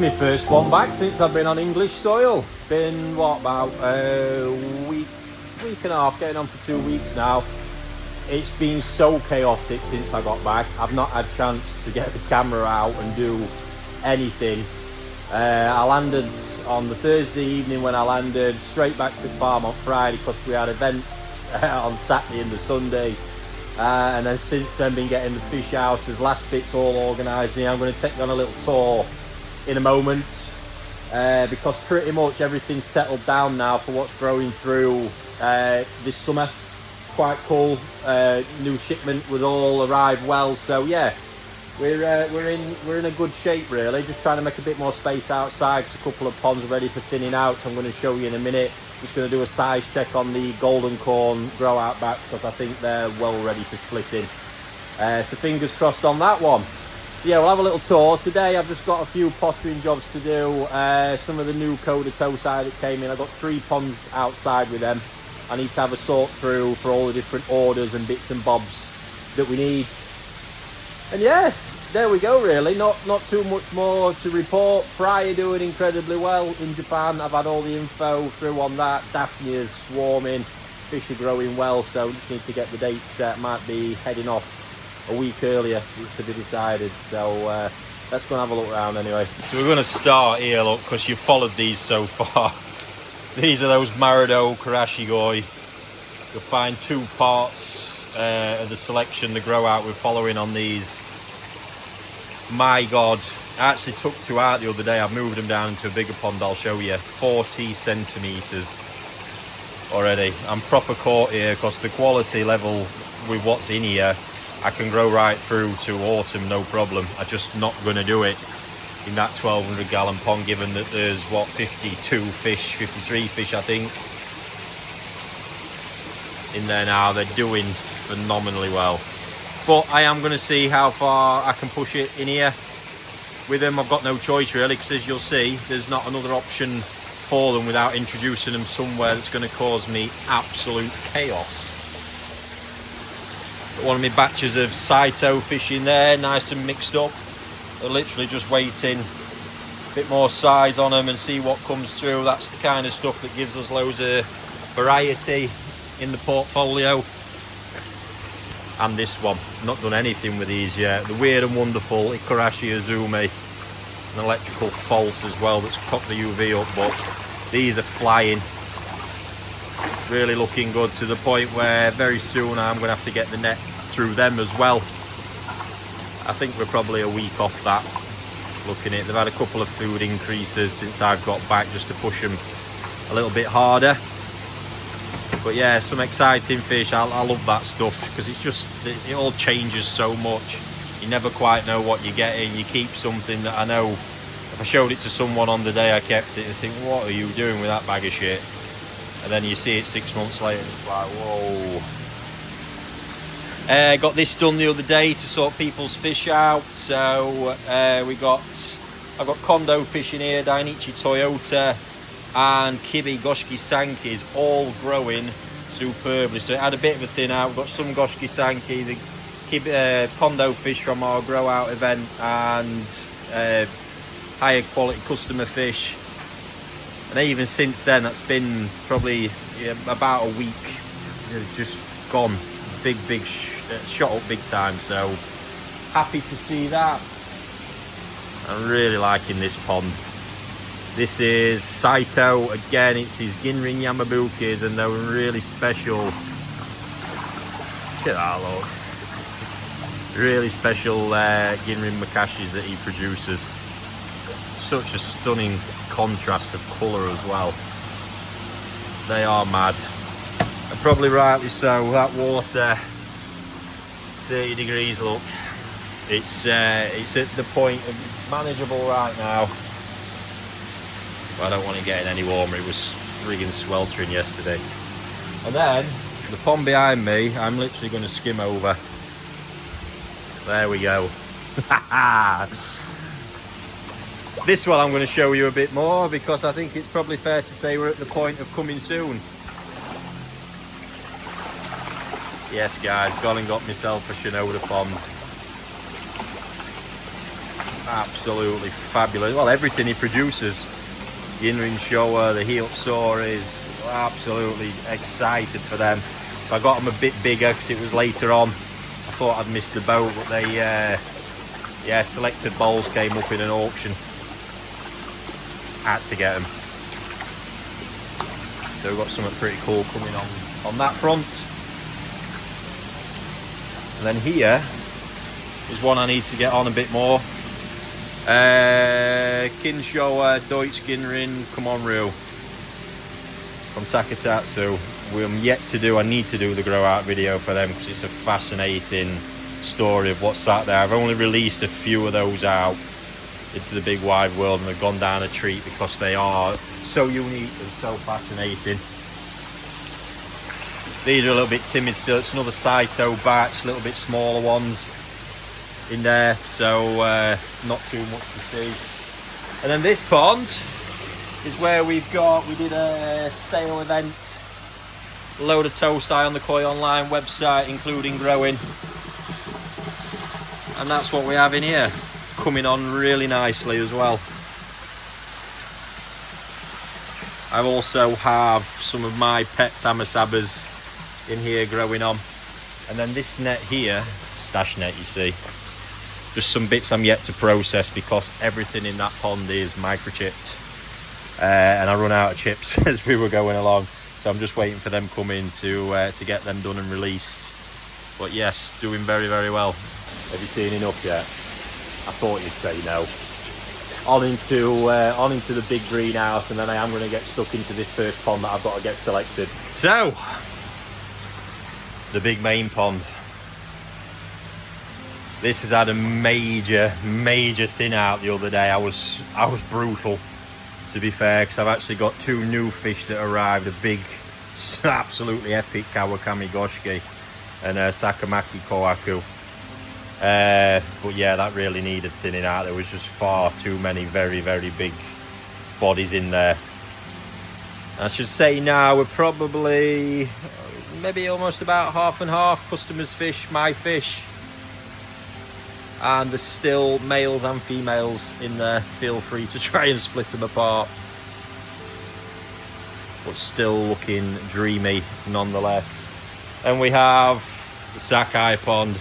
my first one back since I've been on English soil. Been, what, about a week and a half, getting on for 2 weeks now. It's been so chaotic since I got back. I've not had a chance to get the camera out and do anything. I landed on the Thursday evening. When I landed, straight back to the farm on Friday because we had events on Saturday and the Sunday. And then since then been getting the fish houses, last bit's all organised. I'm going to take you on a little tour in a moment because pretty much everything's settled down now for what's growing through this summer. Quite cool. New shipment would all arrive well, so yeah, we're in a good shape really. Just trying to make a bit more space outside because a couple of ponds are ready for thinning out, so I'm going to show you in a minute. Just going to do a size check on the golden corn grow out back because I think they're well ready for splitting. So fingers crossed on that one. So yeah, we'll have a little tour. Today I've just got a few pottering jobs to do. Some of the new Koda Tosai that came in. I've got 3 ponds outside with them. I need to have a sort through for all the different orders and bits and bobs that we need. And yeah, there we go really. Not too much more to report. Fry are doing incredibly well in Japan. I've had all the info through on that. Daphne is swarming. Fish are growing well, so just need to get the dates set. Might be heading off a week earlier, it's to be decided. So let's go and have a look around anyway. So we're going to start here, look, because you've followed these so far. These are those Marado Karashigoi. You'll find 2 parts of the selection, the grow out we're following on these. My God, I actually took 2 out the other day. I've moved them down into a bigger pond, I'll show you. 40 centimetres already. I'm proper caught here because the quality level with what's in here, I can grow right through to autumn, no problem. I'm just not going to do it in that 1200 gallon pond, given that there's, what, 52 fish, 53 fish, I think, in there now. They're doing phenomenally well. But I am going to see how far I can push it in here with them. I've got no choice really, because as you'll see, there's not another option for them without introducing them somewhere that's going to cause me absolute chaos. Got one of my batches of Saito fish in there, nice and mixed up. They're literally just waiting a bit more size on them and see what comes through. That's the kind of stuff that gives us loads of variety in the portfolio. And this one, not done anything with these yet. The weird and wonderful Ikarashi Ozumi, an electrical fault as well that's cocked the UV up, but these are flying. Really looking good, to the point where very soon I'm going to have to get the net through them as well. I think we're probably a week off that, looking at it. They've had a couple of food increases since I've got back just to push them a little bit harder. But yeah, some exciting fish. I love that stuff because it's just, it all changes so much. You never quite know what you're getting. You keep something that I know, if I showed it to someone on the day I kept it, they think, what are you doing with that bag of shit? And then you see it 6 months later and it's like, whoa. Got this done the other day to sort people's fish out. So I've got Kondo fish in here, Dainichi Toyota and Kibi Goshiki Sanki's all growing superbly. So it had a bit of a thin out. We've got some Goshiki Sanki, the Kibi, Kondo fish from our grow out event, and higher quality customer fish. And even since then, that's been probably about a week. It's just gone big shot up big time. So happy to see that. I'm really liking this pond. This is Saito again. It's his Ginrin Yamabuki's, and they're really special. Look at that, look. Really special Ginrin Makashis that he produces. Such a stunning contrast of colour as well. They are mad, and probably rightly so. That water, 30 degrees, look. It's at the point of manageable right now. But I don't want it getting any warmer. It was friggin' sweltering yesterday. And then the pond behind me, I'm literally going to skim over. There we go. This one I'm going to show you a bit more, because I think it's probably fair to say we're at the point of coming soon. Yes guys, gone and got myself a Shinoda pond. absolutely fabulous. Well, everything he produces, Ginrin Showa, the Hyotsuris, absolutely excited for them. So I got them a bit bigger because it was later on. I thought I'd missed the boat, but they, yeah, selected bowls came up in an auction. Had to get them. So we've got something pretty cool coming on that front. And then here is one I need to get on a bit more. Showa Deutsch Ginrin Komonryu from Takatatsu. I need to do the grow out video for them because it's a fascinating story of what's sat there. I've only released a few of those out into the big wide world and they've gone down a treat because they are so unique and so fascinating. These are a little bit timid still. It's another Saito batch, a little bit smaller ones in there, so not too much to see. And then this pond is where we did a sale event, a load of Tosai on the Koi online website, including growing, and that's what we have in here, coming on really nicely as well. I also have some of my pet Tamasabas in here growing on, and then this net here, stash net, you see, just some bits I'm yet to process because everything in that pond is microchipped, and I run out of chips as we were going along, so I'm just waiting for them coming to get them done and released. But yes, doing very, very well. Have you seen enough yet? I thought you'd say no. On into the big greenhouse, and then I am going to get stuck into this first pond that I've got to get selected. So the big main pond. This has had a major thin out the other day. I was brutal, to be fair, because I've actually got two new fish that arrived, a big, absolutely epic Kawakami Goshiki and a Sakamaki Kohaku. But yeah, that really needed thinning out. There was just far too many very, very big bodies in there. I should say now we're probably maybe almost about half and half, customers' fish, my fish. And there's still males and females in there. Feel free to try and split them apart. But still looking dreamy nonetheless. And we have the Sakai pond.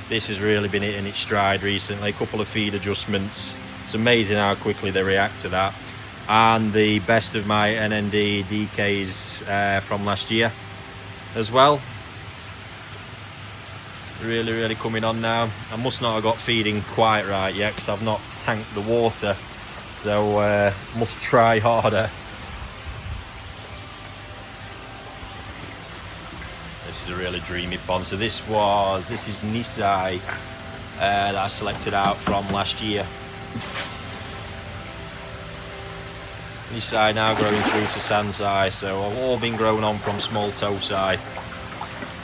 This has really been hitting its stride recently. A couple of feed adjustments. It's amazing how quickly they react to that. And the best of my NND DKs from last year as well. Really coming on now. I must not have got feeding quite right yet because I've not tanked the water, so must try harder. This is a really dreamy pond. So this is Nisai that I selected out from last year. Nisai now growing through to Sansai, so I've all been grown on from small Tosai.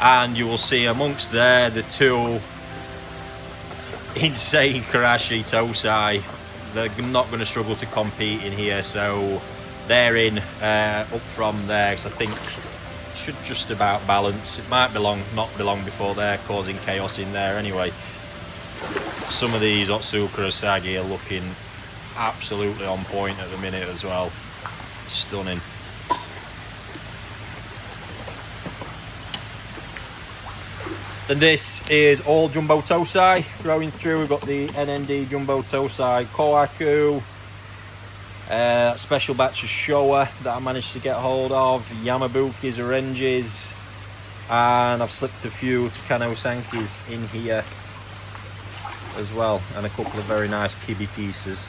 And you will see amongst there the two insane Ikarashi Tosai. They're not going to struggle to compete in here, so they're in up from there, because I think it should just about balance. It might not belong before they're causing chaos in there anyway. Some of these Otsuka Asagi are looking absolutely on point at the minute as well. Stunning. And this is all Jumbo Tosai growing through. We've got the NND Jumbo Tosai Kohaku, special batch of Showa that I managed to get hold of, Yamabuki's oranges, and I've slipped a few Takano Sankis in here as well, and a couple of very nice Kibi pieces.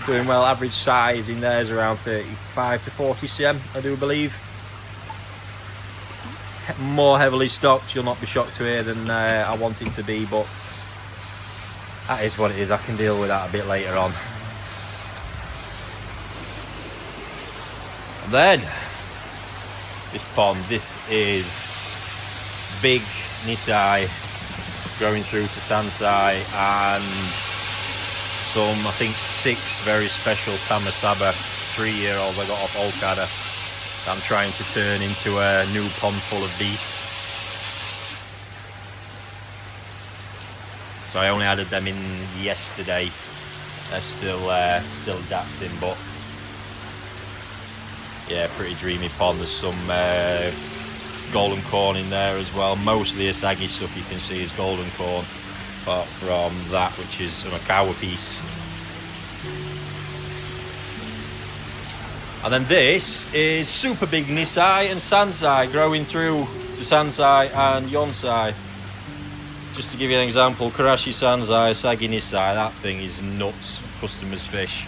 Doing well. Average size in there is around 35 to 40 cm, I do believe. More heavily stocked, you'll not be shocked to hear, than I want it to be, but that is what it is. I can deal with that a bit later on. And then this pond, this is big Nisai growing through to Sansai, and some, I think 6 very special Tamasaba 3-year-old I got off Okada. I'm trying to turn into a new pond full of beasts. So I only added them in yesterday. They're still adapting, but yeah, pretty dreamy pond. There's some golden corn in there as well. Most of the Asagi stuff you can see is golden corn, apart from that, which is an Okawa piece. And then this is super big Nisai and Sansai, growing through to Sansai and Yonsai. Just to give you an example, Karashi Sansai, Asagi Nisai, that thing is nuts, customers' fish.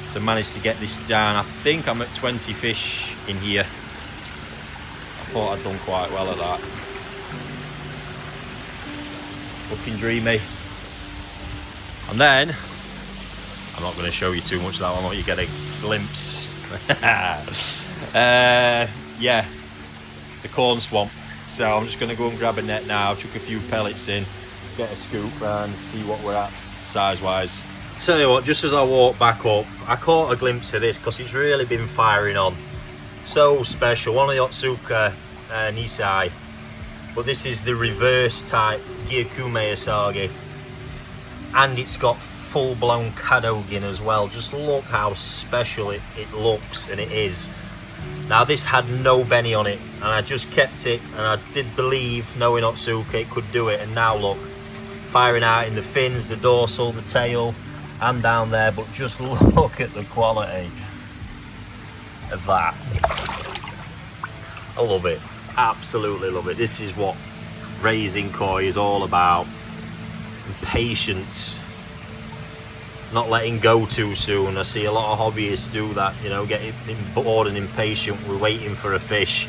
So managed to get this down. I think I'm at 20 fish in here. I thought I'd done quite well at that. Looking dreamy. And then, I'm not going to show you too much of that one, I'll let you get a glimpse. Yeah, the corn swamp. So I'm just going to go and grab a net now, chuck a few pellets in, get a scoop and see what we're at size-wise. Tell you what, just as I walk back up, I caught a glimpse of this because it's really been firing on. So special, one of the Otsuka Nisai, but this is the reverse type Gyakume Asagi, and it's got full-blown Kadogin as well. Just look how special it looks, and it is. Now this had no Benny on it, and I just kept it, and I did believe, knowing Otsuka, it could do it, and now look, firing out in the fins, the dorsal, the tail, and down there. But just look at the quality of that. I love it, absolutely love it. This is what raising koi is all about, and patience, not letting go too soon. I see a lot of hobbyists do that, you know, getting bored and impatient. We're waiting for a fish.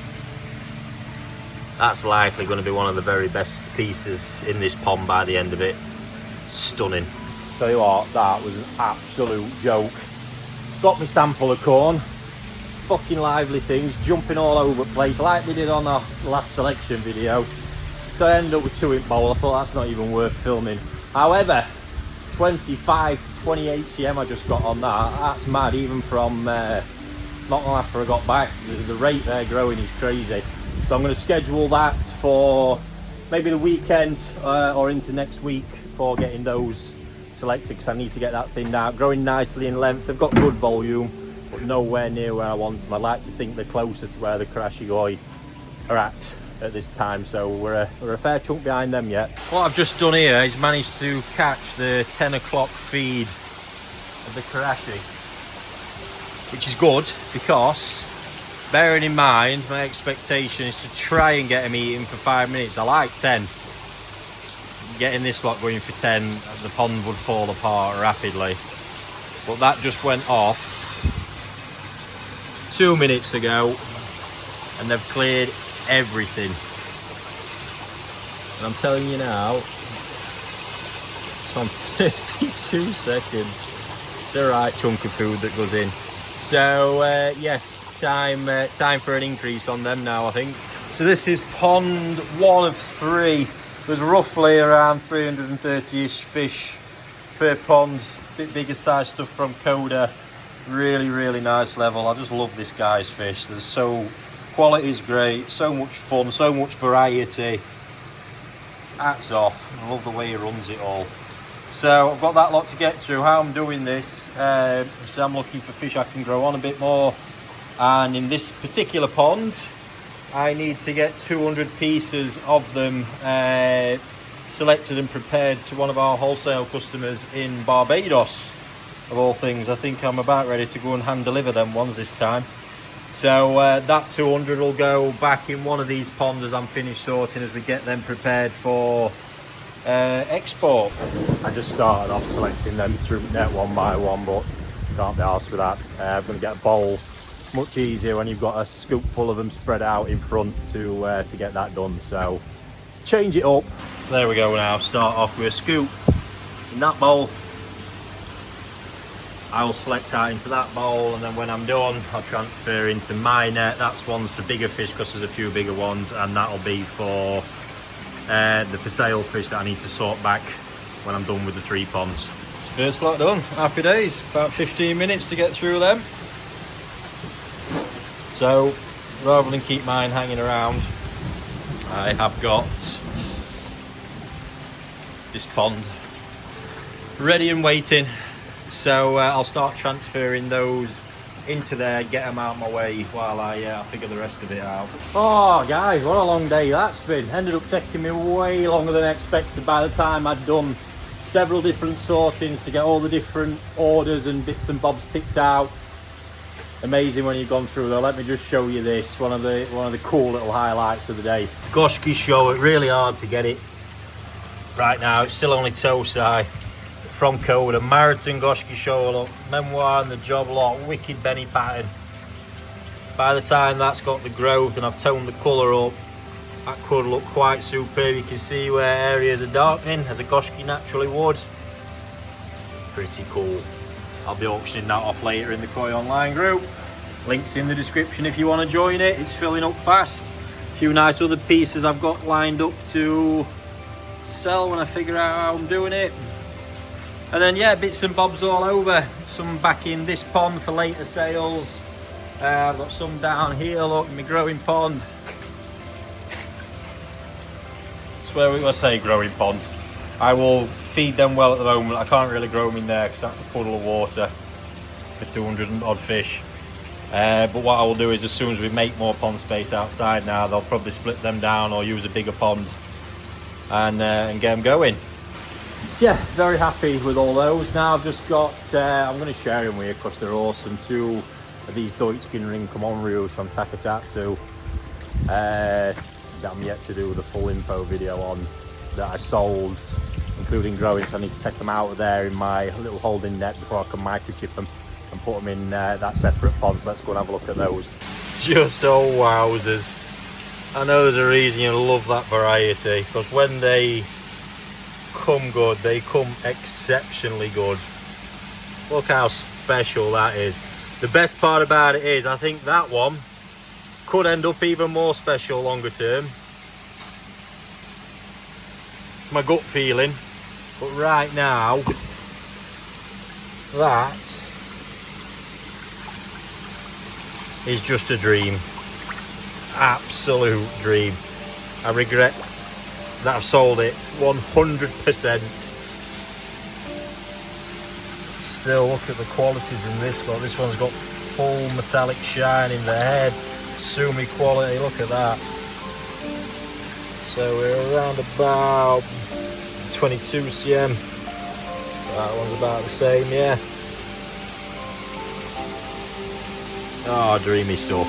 That's likely going to be one of the very best pieces in this pond by the end of it. Stunning. Tell you what, that was an absolute joke. Got me sample of corn. Fucking lively things, jumping all over the place like they did on our last selection video. So I ended up with 2-inch bowl. I thought that's not even worth filming. However, 25 to 28 cm I just got on that. That's mad, even from not long after I got back. The rate they're growing is crazy. So I'm going to schedule that for maybe the weekend or into next week for getting those selected, because I need to get that thinned out. Growing nicely in length. They've got good volume, but nowhere near where I want them. I'd like to think they're closer to where the Karashigoi are at this time, so we're a fair chunk behind them yet. What I've just done here is managed to catch the 10 o'clock feed of the Karashi, which is good, because bearing in mind my expectation is to try and get them eating for 5 minutes. I like 10. Getting this lot going for 10, the pond would fall apart rapidly. But that just went off 2 minutes ago, and they've cleared everything. And I'm telling you now, it's on 32 seconds. It's a right chunk of food that goes in. So yes, time for an increase on them now, I think. So this is pond 1 of 3. There's roughly around 330-ish fish per pond. A bit bigger size stuff from Koda. Really, really nice level. I just love this guy's fish. Quality is great, so much fun, so much variety. Hats off. I love the way he runs it all. So I've got that lot to get through. How I'm doing this, so I'm looking for fish I can grow on a bit more. And in this particular pond, I need to get 200 pieces of them selected and prepared to one of our wholesale customers in Barbados, of all things. I think I'm about ready to go and hand deliver them ones this time. So that 200 will go back in one of these ponds as I'm finished sorting, as we get them prepared for export. I just started off selecting them through net one by one, but can't be arsed with that. I'm going to get a bowl. Much easier when you've got a scoop full of them spread out in front to get that done. So let's change it up. There we go now. Start off with a scoop in that bowl. I'll select out into that bowl, and then when I'm done, I'll transfer into my net. That's one's for bigger fish because there's a few bigger ones, and that'll be for the for sale fish that I need to sort back when I'm done with the 3 ponds. It's first lot done. Happy days. About 15 minutes to get through them. So rather than keep mine hanging around, I have got this pond ready and waiting. So I'll start transferring those into there, get them out of my way while I figure the rest of it out. Oh guys, what a long day that's been. Ended up taking me way longer than expected. By the time I'd done several different sortings to get all the different orders and bits and bobs picked out. Amazing when you've gone through though. Let me just show you this, one of the cool little highlights of the day. Goshiki Showa, really hard to get it right now. It's still only Tosai from Koda. Marathon Goshiki Showa, look, memoir and the job lot, wicked Benny pattern. By the time that's got the growth and I've toned the colour up, that could look quite superb. You can see where areas are darkening as a Goshiki naturally would. Pretty cool. I'll be auctioning that off later in the Koi online group. Links in the description if you want to join it. It's filling up fast. A few nice other pieces I've got lined up to sell when I figure out how I'm doing it. And then yeah, bits and bobs all over. Some back in this pond for later sales. I've got some down here, look, in my growing pond. It's where we say growing pond. I will feed them well at the moment. I can't really grow them in there because that's a puddle of water for 200 and odd fish. But what I will do is as soon as we make more pond space outside now, they'll probably split them down or use a bigger pond and get them going. So yeah, very happy with all those. Now I've just got, I'm going to share them with you because they're awesome. 2 of these Standout Gyakume Asagi from Takatatsu that I'm yet to do the full info video on, that I sold, including growing, so I need to take them out of there in my little holding net before I can microchip them and put them in that separate pond. So let's go and have a look at those. Just oh wowzers. I know there's a reason you love that variety, because when they come good, they come exceptionally good. Look how special that is. The best part about it is I think that one could end up even more special longer term. It's my gut feeling, but right now that is just a dream. Absolute dream. I regret that I've sold it 100%. Still, look at the qualities in this lot. This one's got full metallic shine in the head, sumi quality, look at that. So we're around about 22 cm. That one's about the same, yeah. Oh, dreamy stuff.